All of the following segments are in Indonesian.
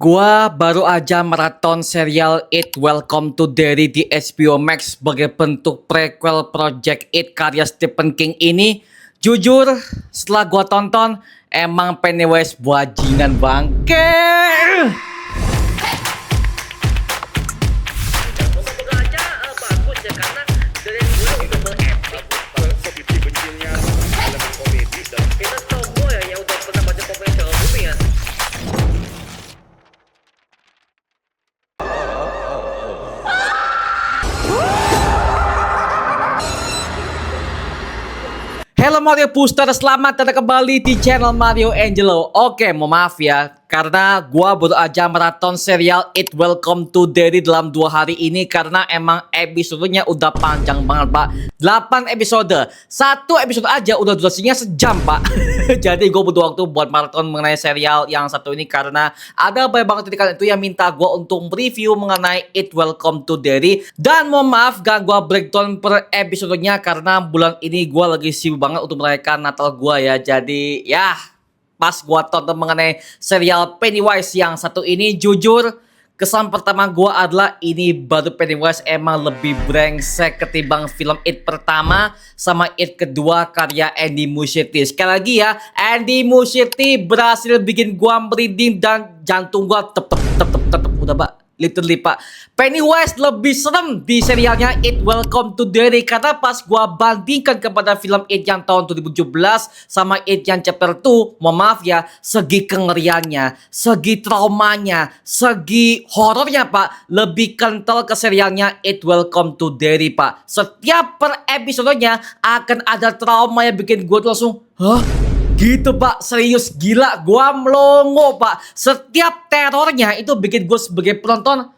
Gua baru aja maraton serial It Welcome to Derry di HBO Max sebagai bentuk prequel Project It karya Stephen King ini. Jujur, setelah gua tonton, emang Pennywise bajingan bangke. Bagus ya karena dari dulu double epic seperti bencilnya elemen komedi dan kita semua yang udah pernah baca komedi Jawa Bumi ya. Halo Mario Booster, selamat datang kembali di channel Mario Angelo. Oke, mau maaf ya, karena gua baru aja maraton serial It Welcome to Derry dalam 2 hari ini karena emang episodenya udah panjang banget, Pak. 8 episode. Satu episode aja udah durasinya sejam, Pak. Jadi gue butuh waktu buat maraton mengenai serial yang satu ini karena ada banyak banget kalian itu yang minta gue untuk review mengenai It Welcome to Derry. Dan mohon maaf gak gue breakdown per episodenya karena bulan ini gue lagi sibuk banget untuk merayakan Natal gue ya. Jadi ya pas gue tonton mengenai serial Pennywise yang satu ini, jujur kesan pertama gue adalah ini baru Pennywise emang lebih brengsek ketimbang film It pertama sama It kedua karya Andy Muschietti. Sekali lagi ya, Andy Muschietti berhasil bikin gue merinding dan jantung gue tep udah, Pak. Literally, Pak, Pennywise lebih serem di serialnya It Welcome to Derry karena pas gua bandingkan kepada film It yang tahun 2017 sama It yang chapter 2, mohon maaf ya, segi kengeriannya, segi traumanya, segi horornya, Pak, lebih kental ke serialnya It Welcome to Derry, Pak. Setiap per episodenya akan ada trauma yang bikin gua tuh langsung, hah? Gitu, Pak, serius gila, gua melongo, Pak. Setiap terornya itu bikin gue sebagai penonton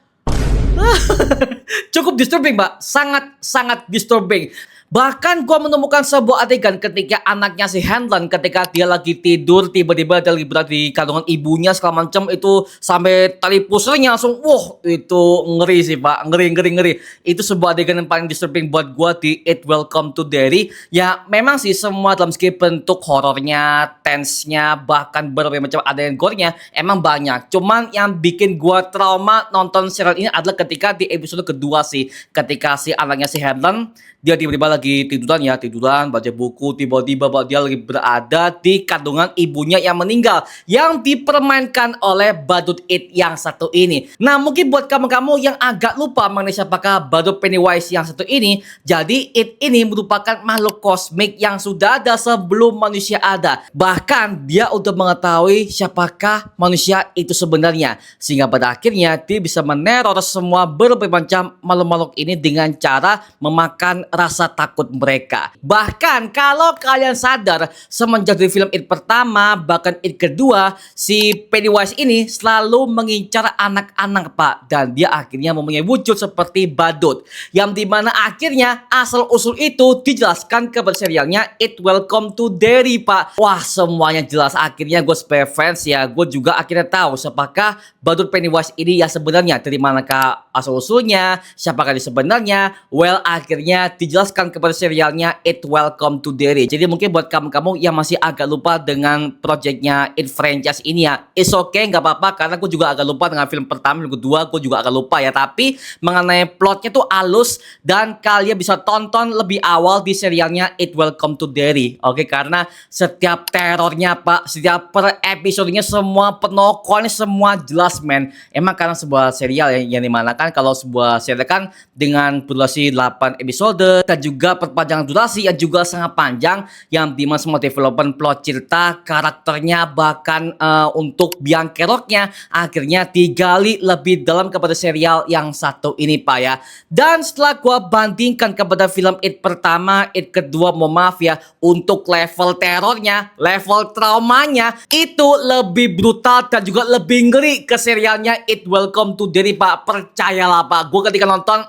cukup disturbing, Pak. Sangat disturbing. Bahkan gue menemukan sebuah adegan ketika anaknya si Handlen ketika dia lagi tidur tiba-tiba dia lagi berada di kandungan ibunya segala macam itu sampai tali pusarnya langsung itu ngeri sih, Pak. Ngeri. Itu sebuah adegan yang paling disturbing buat gue di It Welcome to Derry. Ya memang sih semua dalam segi bentuk horornya, tense-nya, bahkan berbagai macam adegan gore-nya emang banyak. Cuman yang bikin gue trauma nonton serial ini adalah ketika di episode kedua sih, ketika si anaknya si Handlen dia tiba-tiba lagi tiduran baca buku, tiba-tiba dia lagi berada di kandungan ibunya yang meninggal yang dipermainkan oleh badut It yang satu ini. Nah mungkin buat kamu-kamu yang agak lupa mengenai siapakah badut Pennywise yang satu ini, jadi It ini merupakan makhluk kosmik yang sudah ada sebelum manusia ada. Bahkan dia untuk mengetahui siapakah manusia itu sebenarnya, sehingga pada akhirnya dia bisa meneror semua berbagai macam makhluk-makhluk ini dengan cara memakan rasa takut mereka. Bahkan kalau kalian sadar semenjak dari film It pertama bahkan It kedua, si Pennywise ini selalu mengincar anak-anak, Pak, dan dia akhirnya mempunyai wujud seperti badut yang dimana akhirnya asal usul itu dijelaskan kepada serialnya It Welcome to Derry, Pak. Wah semuanya jelas. Akhirnya gue sebagai fans ya, gue juga akhirnya tahu siapakah badut Pennywise ini yang sebenarnya, dari manakah asal usulnya, siapakah dia sebenarnya. Well, akhirnya dijelaskan kepada serialnya It Welcome to Derry. Jadi mungkin buat kamu-kamu yang masih agak lupa dengan projectnya It franchise ini ya, it's okay, nggak apa-apa, karena gue juga agak lupa dengan film pertama, film kedua gue juga agak lupa ya. Tapi mengenai plotnya tuh halus dan kalian bisa tonton lebih awal di serialnya It Welcome to Derry. Oke, karena setiap terornya, Pak, setiap per episodenya semua penokohannya semua jelas, men. Emang karena sebuah serial yang dimana kan kalau sebuah serial kan dengan durasi 8 episode dan juga perpanjangan durasi yang juga sangat panjang yang dimana semua development plot cerita karakternya bahkan untuk biang keroknya akhirnya digali lebih dalam kepada serial yang satu ini, Pak, ya. Dan setelah gua bandingkan kepada film It pertama, It kedua, mohon maaf ya, untuk level terornya, level traumanya itu lebih brutal dan juga lebih ngeri ke serialnya It Welcome to Derry, Pak. Percayalah, Pak, gue ketika nonton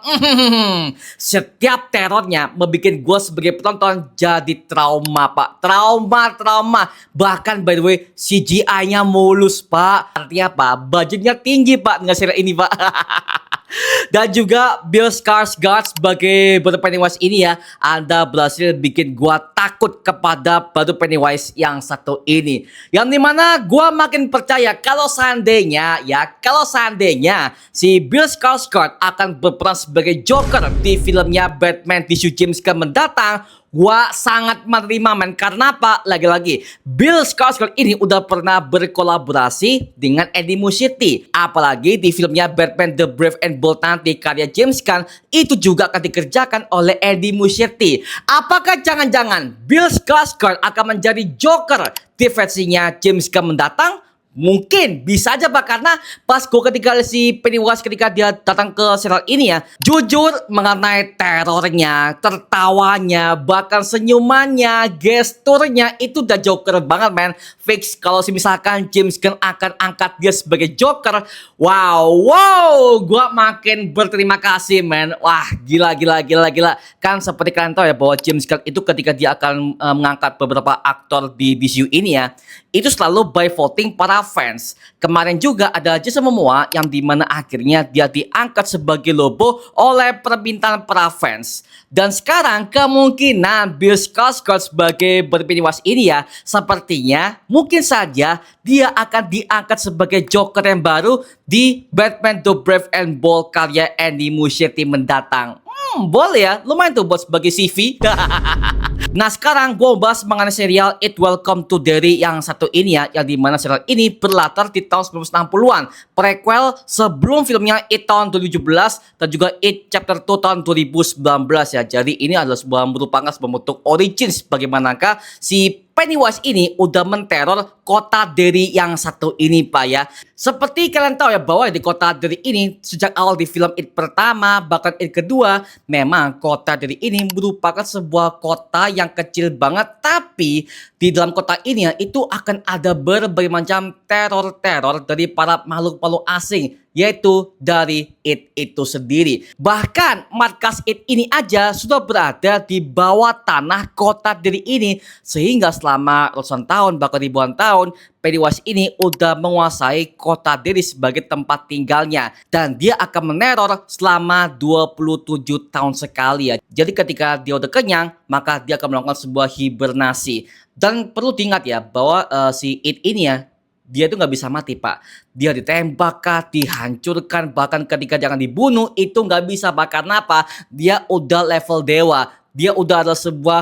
setiap terornya membuat gue sebagai penonton jadi trauma, Pak. Trauma. Bahkan by the way CGI-nya mulus, Pak. Artinya apa? Budgetnya tinggi, Pak, dengan serial ini, Pak. Dan juga Bill Skarsgård sebagai Baru Pennywise ini ya, Anda berhasil bikin gua takut kepada Baru Pennywise yang satu ini. Yang dimana gua makin percaya kalau seandainya si Bill Skarsgård akan berperan sebagai Joker di filmnya Batman tisu James Gunn mendatang, gua sangat menerima men. Karena apa? Lagi-lagi Bill Skarsgård ini udah pernah berkolaborasi dengan Eddie Muschietti. Apalagi di filmnya Batman The Brave and Bold nanti karya James Gunn itu juga akan dikerjakan oleh Eddie Muschietti. Apakah jangan-jangan Bill Skarsgård akan menjadi Joker di versinya James Gunn mendatang? Mungkin bisa aja Pak, karena pas gue ketika si Pennywise ketika dia datang ke serial ini ya, jujur mengenai terornya, tertawanya, bahkan senyumannya, gesturnya itu udah Joker banget men. Fix kalau misalkan James Gunn akan angkat dia sebagai Joker, wow, gue makin berterima kasih men. Wah gila. Kan seperti kalian tahu ya bahwa James Gunn itu ketika dia akan mengangkat beberapa aktor di DCU ini ya, itu selalu by voting para fans. Kemarin juga ada Jason Momoa yang dimana akhirnya dia diangkat sebagai Lobo oleh permintaan para fans. Dan sekarang kemungkinan Bill Skarsgård sebagai Pennywise ini ya, sepertinya mungkin saja dia akan diangkat sebagai Joker yang baru di Batman The Brave and Bold karya Eddie Muschietti mendatang. Boleh ya, lumayan tuh buat sebagai CV. Nah sekarang gue bahas mengenai serial It Welcome to Derry yang satu ini ya, yang dimana serial ini berlatar di tahun 1960-an, prequel sebelum filmnya It tahun 2017 dan juga It Chapter 2 tahun 2019 ya. Jadi ini adalah merupakan sebuah bentuk origins bagaimanakah si Pennywise ini udah menteror kota Derry yang satu ini Pak ya. Seperti kalian tahu ya bahwa di kota Derry ini sejak awal di film It pertama bahkan It kedua, memang kota Derry ini merupakan sebuah kota yang kecil banget, tapi di dalam kota ini ya itu akan ada berbagai macam teror-teror dari para makhluk-makhluk asing, yaitu dari It itu sendiri. Bahkan markas It ini aja sudah berada di bawah tanah kota Derry ini, sehingga selama ratusan tahun bahkan ribuan tahun Pennywise ini udah menguasai kota Derry sebagai tempat tinggalnya, dan dia akan meneror selama 27 tahun sekali ya. Jadi ketika dia udah kenyang, maka dia akan melakukan sebuah hibernasi. Dan perlu diingat ya bahwa si It ini ya, dia tuh nggak bisa mati Pak. Dia ditembak kah, dihancurkan, bahkan ketika jangan dibunuh itu nggak bisa Pak. Karena apa? Dia udah level dewa. Dia udah adalah sebuah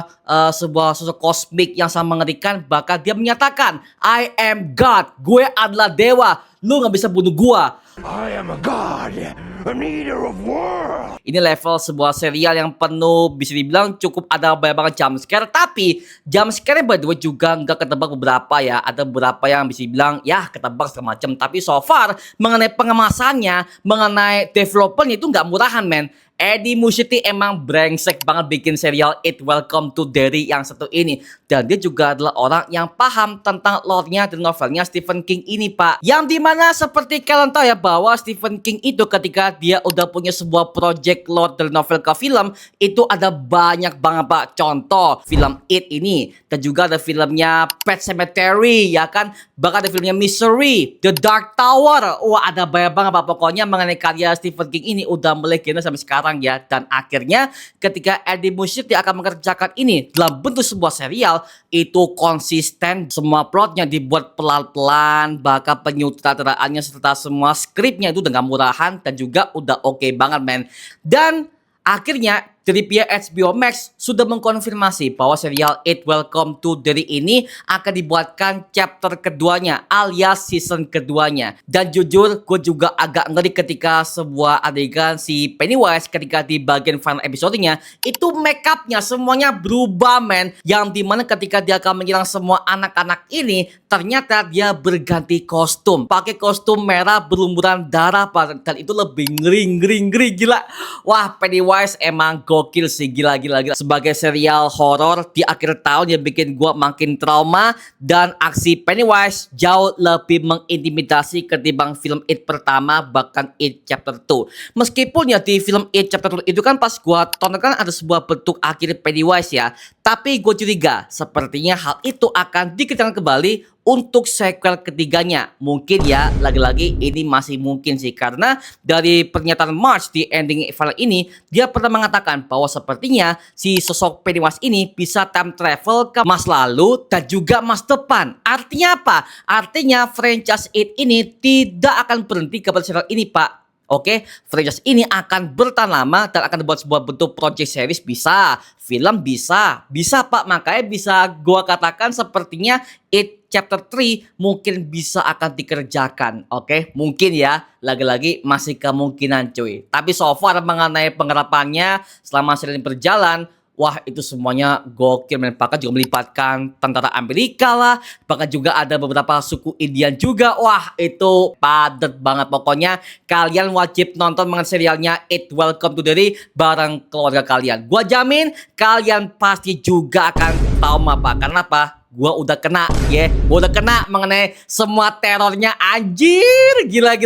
sosok kosmik yang sangat mengerikan. Bahkan dia menyatakan, I am God. Gue adalah dewa. Lu nggak bisa bunuh gua. I am a god, a eater of worlds. Ini level sebuah serial yang penuh bisa dibilang cukup ada banyak banget jump scare. Tapi jump scare by the way juga nggak ketebak beberapa ya. Ada beberapa yang bisa dibilang ya ketebak segala macam. Tapi so far mengenai pengemasannya, mengenai developernya itu nggak murahan men. Eddie Muschietti emang brengsek banget bikin serial It Welcome to Derry yang satu ini. Dan dia juga adalah orang yang paham tentang lore-nya dan novelnya Stephen King ini Pak. Yang dimana seperti kalian tahu ya bahwa Stephen King itu ketika dia udah punya sebuah project lore dari novel ke film, itu ada banyak banget Pak. Contoh film It ini, dan juga ada filmnya Pet Sematary ya kan. Bahkan ada filmnya Misery, The Dark Tower. Wah ada banyak banget Pak. Pokoknya mengenai karya Stephen King ini udah melegenda sampai sekarang ya. Dan akhirnya ketika Eddie Muschietti akan mengerjakan ini dalam bentuk sebuah serial, itu konsisten, semua plotnya dibuat pelan-pelan, bahkan penyutradaraannya serta semua skripnya itu dengan murahan dan juga udah oke banget men. Dan akhirnya dari pihak HBO Max sudah mengkonfirmasi bahwa serial It Welcome to Derry ini akan dibuatkan chapter keduanya alias season keduanya. Dan jujur gue juga agak ngeri ketika sebuah adegan si Pennywise ketika di bagian final episodenya itu make upnya semuanya berubah men. Yang dimana ketika dia akan menyerang semua anak-anak ini, ternyata dia berganti kostum, pakai kostum merah berlumuran darah Pak. Dan itu lebih ngeri gila. Wah Pennywise emang gokil sih, gila. Sebagai serial horor di akhir tahun yang bikin gua makin trauma, dan aksi Pennywise jauh lebih mengintimidasi ketimbang film It pertama bahkan It Chapter 2. Meskipun ya di film It Chapter 2 itu kan pas gua tonton kan ada sebuah bentuk akhir Pennywise ya, tapi gue curiga sepertinya hal itu akan dikerjakan kembali untuk sequel ketiganya. Mungkin ya, lagi-lagi ini masih mungkin sih, karena dari pernyataan March di ending file ini, dia pernah mengatakan bahwa sepertinya si sosok Pennywise ini bisa time travel ke masa lalu dan juga masa depan. Artinya apa? Artinya franchise It ini tidak akan berhenti kepada serial ini, Pak. Oke, franchise ini akan bertahan lama dan akan dibuat sebuah bentuk project series, bisa, film bisa Pak. Makanya bisa gua katakan sepertinya It Chapter 3 mungkin bisa akan dikerjakan. Oke, mungkin ya, lagi-lagi masih kemungkinan cuy. Tapi so far mengenai penggarapannya selama serial ini berjalan, wah itu semuanya gokil men. Bahkan juga melibatkan tentara Amerika lah. Bahkan juga ada beberapa suku Indian juga. Wah itu padat banget. Pokoknya kalian wajib nonton mengenai serialnya It Welcome to Derry bareng keluarga kalian. Gua jamin kalian pasti juga akan trauma Pak. Karena apa? Gua udah kena ya. Gua udah kena mengenai semua terornya. Anjir. Gila.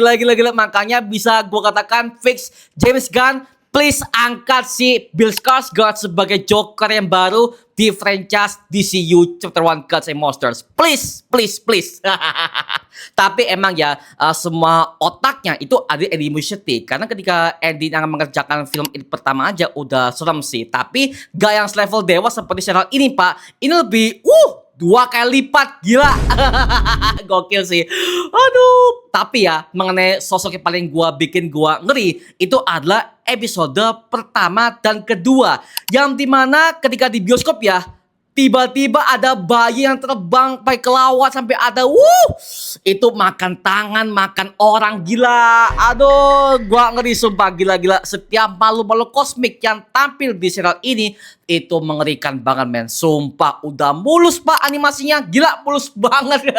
Makanya bisa gua katakan fix James Gunn, please angkat si Bill Skarsgård sebagai Joker yang baru di franchise DCU Chapter 1 Gods and Monsters. Please. Tapi emang ya semua otaknya itu ada di Andy Muschietti. Karena ketika Andy akan mengerjakan film ini pertama aja udah serem sih. Tapi gak yang selevel dewa seperti serial ini Pak. Ini lebih 2 kali lipat, gila. Gokil sih. Aduh. Tapi ya, mengenai sosok yang paling bikin gua ngeri, itu adalah episode pertama dan kedua. Yang dimana ketika di bioskop ya, tiba-tiba ada bayi yang terbang pakai kelawat sampai ada itu makan tangan, makan orang, gila. Aduh, gua ngeri sumpah, gila. Setiap malu-malu kosmik yang tampil di serial ini itu mengerikan banget men. Sumpah udah mulus Pak animasinya, gila mulus banget.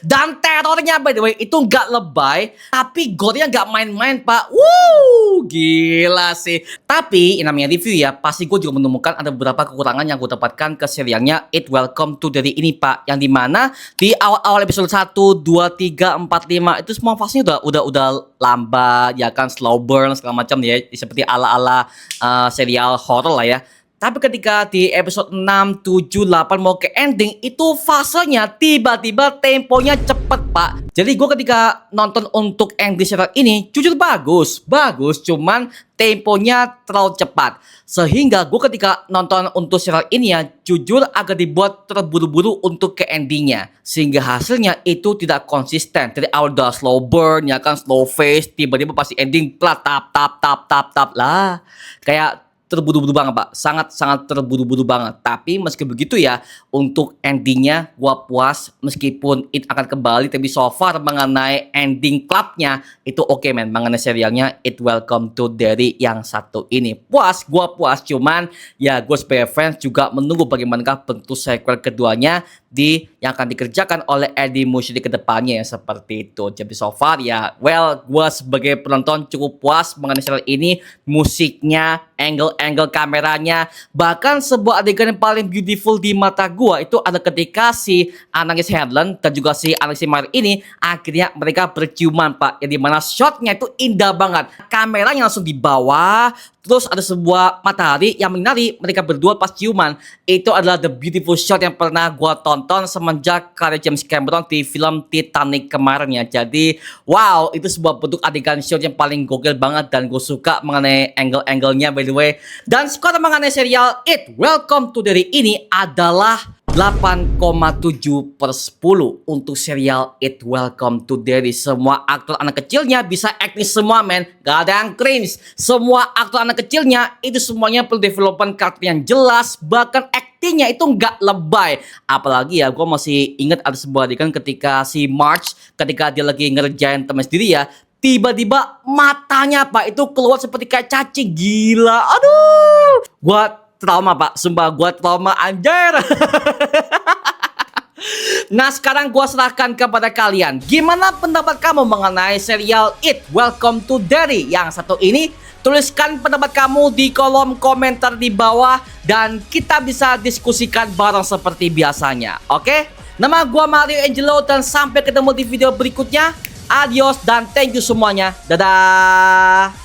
Dan terornya by the way itu nggak lebay, tapi gore-nya nggak main-main Pak. Gila sih. Tapi ini namanya review ya, pasti gue juga menemukan ada beberapa kekurangan yang gue dapatkan ke serialnya It Welcome to Derry ini Pak. Yang dimana di awal-awal episode 1, 2, 3, 4, 5 itu semua fasenya udah lambat ya kan, slow burn segala macam ya, seperti ala-ala serial horror lah ya. Tapi ketika di episode 6, 7, 8 mau ke ending, itu fasenya tiba-tiba temponya cepet Pak. Jadi gue ketika nonton untuk ending serial ini, jujur bagus, cuman temponya terlalu cepat. Sehingga gue ketika nonton untuk serial ini ya, jujur agak dibuat terburu-buru untuk ke endingnya. Sehingga hasilnya itu tidak konsisten. Dari awal udah slow burn, ya kan, slow face, tiba-tiba pasti ending, tap lah. Kayak terburu-buru banget Pak, sangat terburu-buru banget. Tapi meski begitu ya, untuk endingnya gua puas meskipun It akan kembali. Tapi so far mengenai ending clubnya itu oke men. Mengenai serialnya It Welcome to Derry yang satu ini puas, gua puas. Cuman ya gue sebagai fans juga menunggu bagaimanakah bentuk sequel keduanya yang akan dikerjakan oleh Andy Muschietti ke depannya ya, seperti itu. Jadi so far ya, well, gue sebagai penonton cukup puas mengenai serial ini. Musiknya, angle kameranya, bahkan sebuah adegan yang paling beautiful di mata gue itu ada ketika si anaknya si Helen dan juga si anak si Mary ini akhirnya mereka berciuman Pak. Yang dimana shotnya itu indah banget, kameranya langsung di bawah. Terus ada sebuah matahari yang menyinari mereka berdua pas ciuman. Itu adalah the beautiful shot yang pernah gua tonton semenjak karya James Cameron di film Titanic kemarin ya. Jadi wow, itu sebuah bentuk adegan shot yang paling gokil banget. Dan gue suka mengenai angle-angle-nya by the way. Dan skor mengenai serial It Welcome to Derry ini adalah 8,7/10 untuk serial It Welcome to Derry. Semua aktor anak kecilnya bisa acting semua men, gak ada yang cringe. Semua aktor anak kecilnya itu semuanya perlu development karakter yang jelas, bahkan actingnya itu gak lebay. Apalagi ya, gue masih ingat ada sebuah adegan ketika si March, ketika dia lagi ngerjain teman sendiri ya, tiba-tiba matanya Pak itu keluar seperti kayak cacing, gila. Aduh, gua trauma Pak, sumpah gue trauma anjir. Nah sekarang gue serahkan kepada kalian, gimana pendapat kamu mengenai serial It Welcome to Derry yang satu ini? Tuliskan pendapat kamu di kolom komentar di bawah dan kita bisa diskusikan bareng seperti biasanya. Oke? Nama gue Mario Angelo dan sampai ketemu di video berikutnya. Adios dan thank you semuanya. Dadah.